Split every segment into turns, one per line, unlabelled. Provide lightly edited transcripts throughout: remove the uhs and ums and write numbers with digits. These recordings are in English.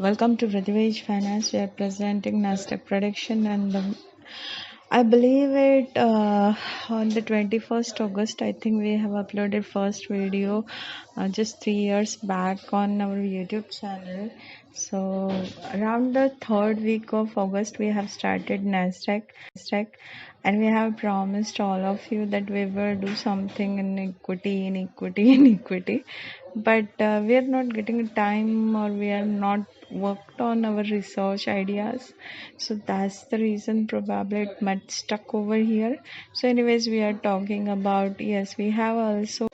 Welcome to Prathivaj Finance. We are presenting Nasdaq prediction, and I believe it on the 21st August. I think we have uploaded first video just 3 years back on our YouTube channel. So around the third week of August, we have started Nasdaq, and we have promised all of you that we will do something in equity, in equity. But we are not getting time, or we are not worked on our research ideas, so that's the reason probably it might stuck over here. So anyways, we are talking about, yes, we have also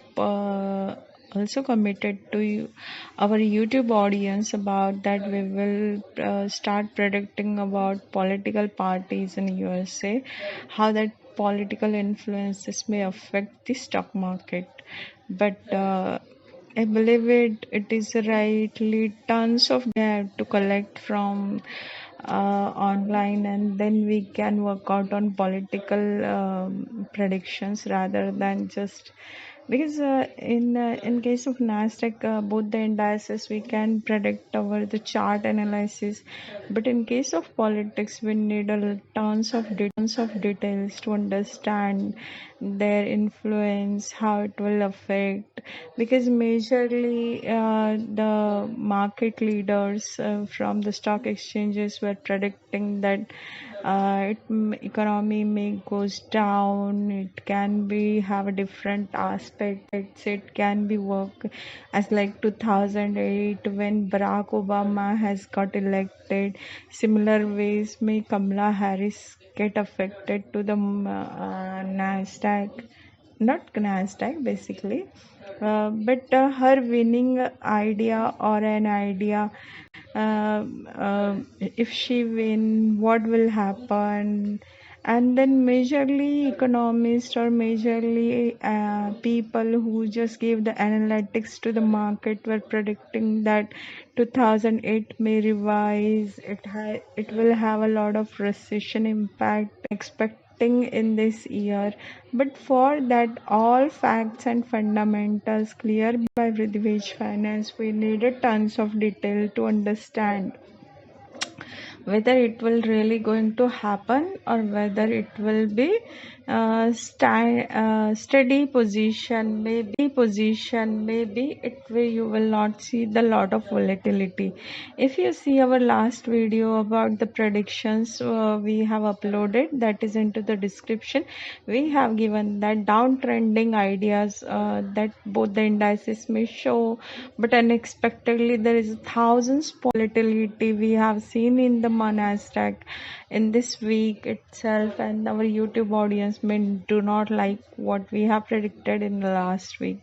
committed to our YouTube audience about that we will start predicting about political parties in USA, how that political influences may affect the stock market. But I believe it is rightly tons of data to collect from online, and then we can work out on political predictions rather than just because in case of Nasdaq, both the indices we can predict over the chart analysis, but in case of politics we need tons of details to understand their influence, how it will affect, because majorly the market leaders from the stock exchanges were predicting that economy may goes down. It can be have a different aspect. It can be work as like 2008 when Barack Obama has got elected. Similar ways may Kamala Harris get affected to the Nasdaq, not Nasdaq basically, but her winning idea or an idea, if she win, what will happen. And then majorly economists or majorly people who just gave the analytics to the market were predicting that 2008 may revise. It will have a lot of recession impact expecting in this year. But for that all facts and fundamentals clear by Prithviraj Finance, we needed tons of detail to understand whether it will really going to happen or whether it will be steady position. Maybe it will, you will not see the lot of volatility. If you see our last video about the predictions, we have uploaded, that is into the description. We have given that downtrending ideas that both the indices may show, but unexpectedly there is thousands volatility we have seen in the Nasdaq in this week itself, and our YouTube audience may do not like what we have predicted in the last week.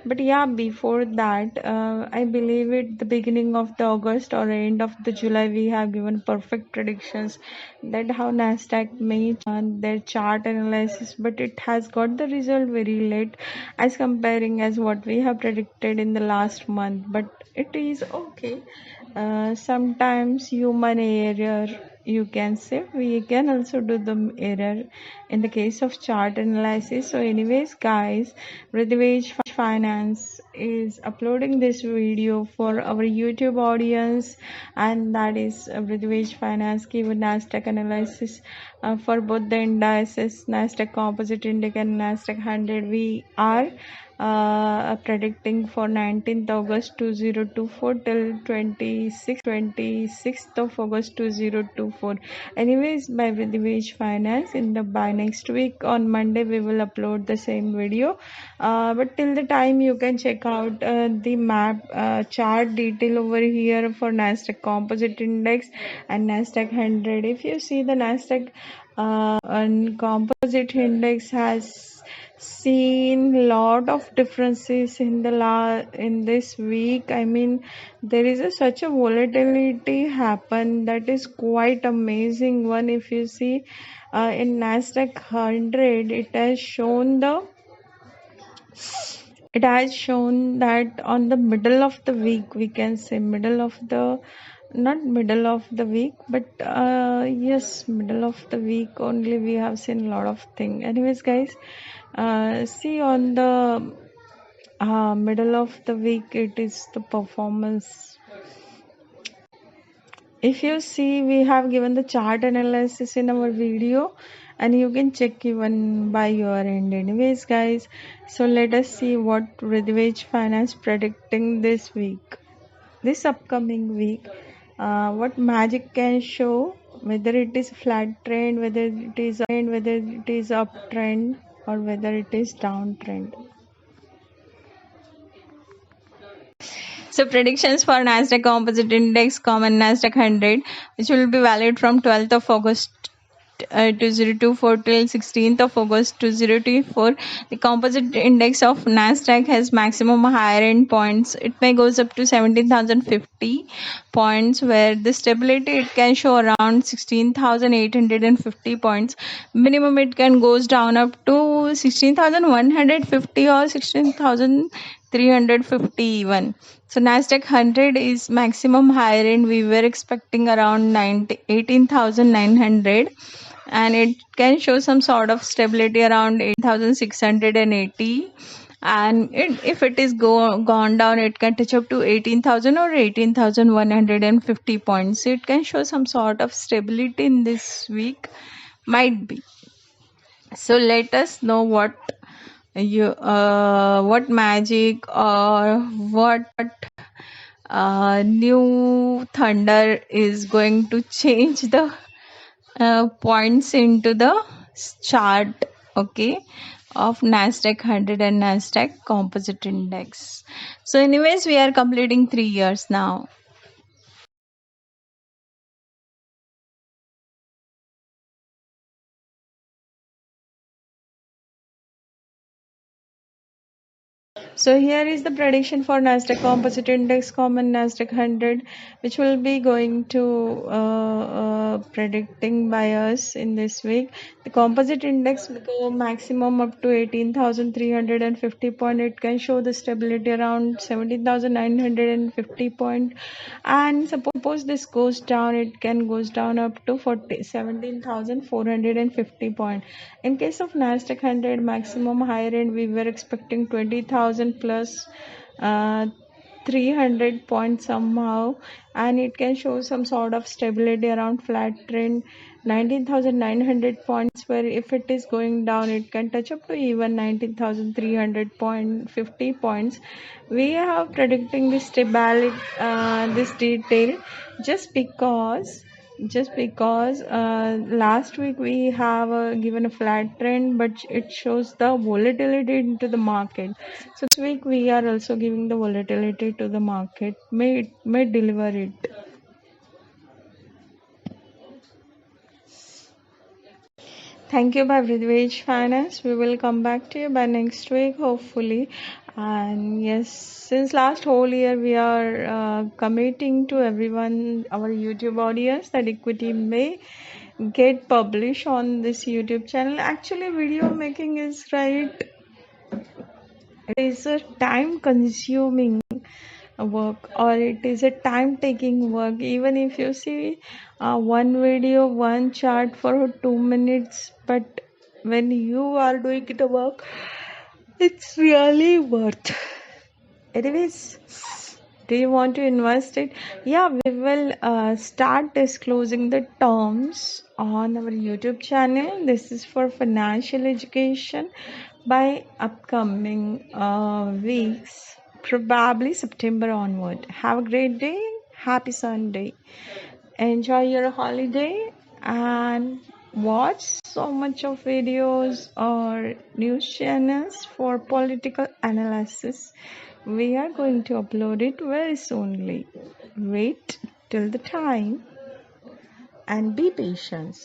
But yeah, before that, I believe it the beginning of the August or end of the July, we have given perfect predictions that how Nasdaq may their chart analysis, but it has got the result very late as comparing as what we have predicted in the last month. But it is okay. Sometimes human error, you can say, we can also do the error in the case of chart analysis. So anyways guys, Prithviraj Finance is uploading this video for our YouTube audience, and that is Prithviraj Finance give Nasdaq analysis for both the indices, Nasdaq Composite Index and Nasdaq 100. We are predicting for 19th August 2024 till 26th of August 2024. Anyways, by Prithviraj Finance, in the by next week on Monday we will upload the same video. But till the time you can check out the map chart detail over here for Nasdaq Composite Index and Nasdaq 100. If you see the Nasdaq and Composite Index has seen lot of differences in in this week. I mean, there is such a volatility happen that is quite amazing one. If you see in Nasdaq 100, it has shown that on the middle of the week, we can say middle of the, not middle of the week, but yes, middle of the week only we have seen a lot of thing. Anyways guys, see on the middle of the week, it is the performance If you see, we have given the chart analysis in our video, and you can check even by your end. Anyways, guys, so let us see what Ridhvej Finance predicting this week, this upcoming week. What magic can show, whether it is flat trend, whether it is uptrend, or whether it is downtrend. So predictions for Nasdaq Composite Index, Common Nasdaq 100, which will be valid from 12th of August 2024 till 16th of August 2024. The composite index of Nasdaq has maximum higher end points. It may goes up to 17,050 points, where the stability it can show around 16,850 points. Minimum it can goes down up to 16,150 or 16,350 even. So Nasdaq 100 is maximum higher end. We were expecting around 18,900, and it can show some sort of stability around 8,680, and if it is gone down, it can touch up to 18,000 or 18,150 points. It can show some sort of stability in this week, might be. So let us know what magic or what new thunder is going to change the points into the chart, okay, of Nasdaq 100 and Nasdaq Composite Index. So anyways, we are completing 3 years now. So here is the prediction for Nasdaq Composite Index, Common Nasdaq 100, which will be going to predicting by us in this week. The Composite Index will go maximum up to 18,350 point. It can show the stability around 17,950 point. And suppose this goes down, it can goes down up to 17,450 point. In case of Nasdaq 100, maximum higher end, we were expecting 20,000 plus 300 points somehow, and it can show some sort of stability around flat trend 19,900 points, where if it is going down, it can touch up to even 19,300.50 points. We are predicting this stability, this detail, just because last week we have given a flat trend, but it shows the volatility into the market. So this week we are also giving the volatility to the market, may deliver it. Thank you, by Ridhvej Finance. We will come back to you by next week, hopefully. And yes, since last whole year, we are committing to everyone, our YouTube audience, that equity may get published on this YouTube channel. Actually, video making is right. It is a time consuming work, or it is a time taking work. Even if you see one video, one chart for 2 minutes, but when you are doing the work, it's really worth. Anyways, do you want to invest it? Yeah, we will start disclosing the terms on our YouTube channel. This is for financial education by upcoming weeks, probably September onward. Have a great day. Happy Sunday. Enjoy your holiday and watch so much of videos or news channels for political analysis. We are going to upload it very soonly. Wait till the time and be patient.